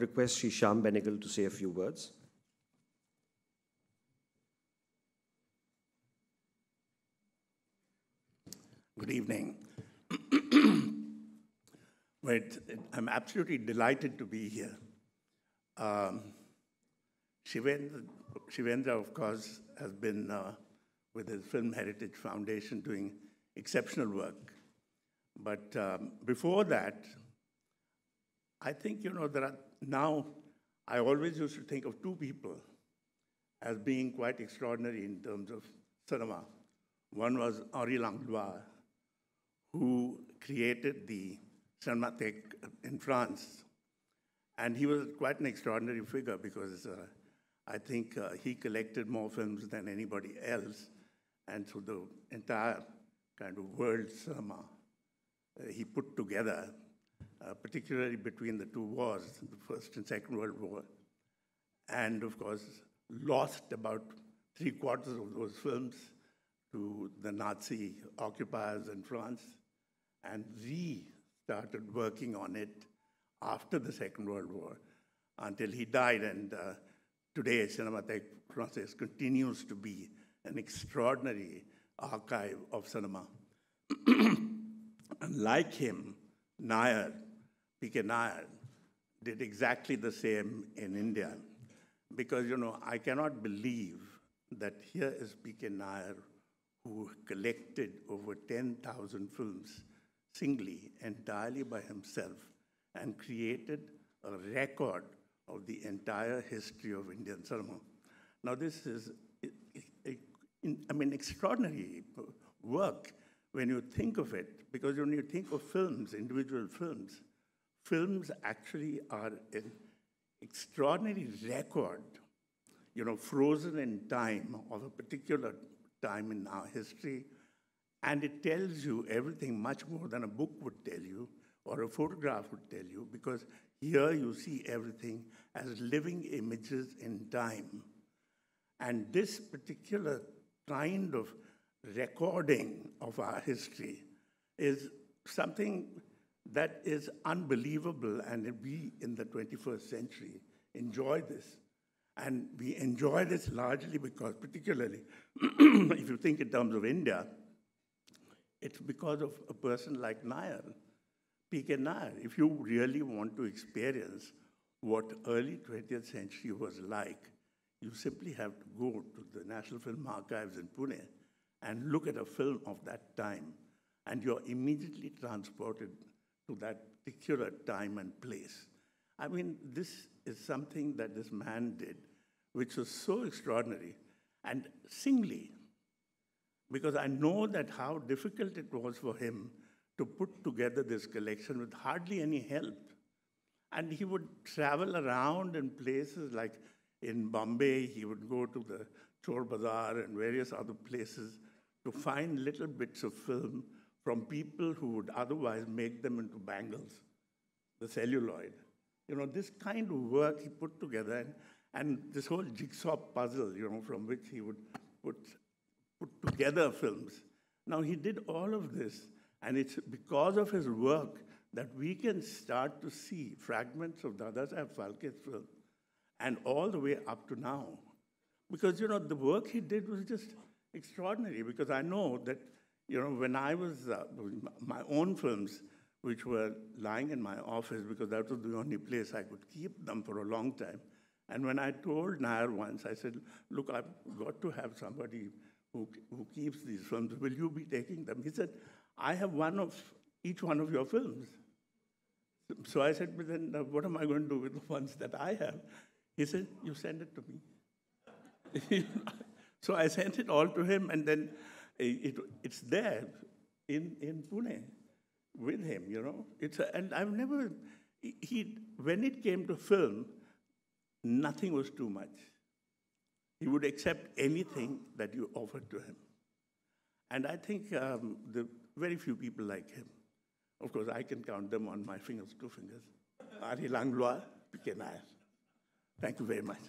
request Shri Shyam Benegal to say a few words. Good evening. I'm absolutely delighted to be here. Shivendra, of course, has been with his Film Heritage Foundation doing exceptional work. But before that, I think, I always used to think of two people as being quite extraordinary in terms of cinema. One was Henri Langlois, who created the Cinémathèque in France. And he was quite an extraordinary figure because I think he collected more films than anybody else. And so the entire kind of world cinema he put together, particularly between the two wars, the First and Second World War. And of course, lost about 3/4 of those films to the Nazi occupiers in France, and started working on it after the Second World War until he died. And today, Cinémathèque Française continues to be an extraordinary archive of cinema. And like him, Nair, P.K. Nair, did exactly the same in India. Because, I cannot believe that here is P.K. Nair, who collected over 10,000 films singly, entirely by himself, and created a record of the entire history of Indian cinema. Now, this is, extraordinary work when you think of it, because when you think of films, individual films, films actually are an extraordinary record, frozen in time of a particular time in our history, and it tells you everything much more than a book would tell you or a photograph would tell you, because here you see everything as living images in time. And this particular kind of recording of our history is something that is unbelievable, and we in the 21st century enjoy this. And we enjoy this largely because, particularly, if you think in terms of India, it's because of a person like Nair, P.K. Nair. If you really want to experience what early 20th century was like, you simply have to go to the National Film Archives in Pune and look at a film of that time, and you're immediately transported to that particular time and place. This is something that this man did, which was so extraordinary, and singly, because I know that how difficult it was for him to put together this collection with hardly any help. And he would travel around in places like in Bombay, he would go to the Chor Bazaar and various other places to find little bits of film from people who would otherwise make them into bangles, the celluloid. This kind of work he put together, and this whole jigsaw puzzle, from which he would put together films. Now, he did all of this, and it's because of his work that we can start to see fragments of Dadasaheb Phalke's film, and all the way up to now. Because, the work he did was just extraordinary, because I know that, when I was, my own films, which were lying in my office, because that was the only place I could keep them for a long time. And when I told Nair once, I said, look, I've got to have somebody who keeps these films. Will you be taking them? He said, I have one of each one of your films. So I said, but then what am I going to do with the ones that I have? He said, you send it to me. So I sent it all to him, and then it's there in Pune with him, and I've never, when it came to film, nothing was too much. He would accept anything that you offered to him. And I think the very few people like him. Of course, I can count them on my fingers, 2 fingers. Henri Langlois, P.K. Nair. Thank you very much.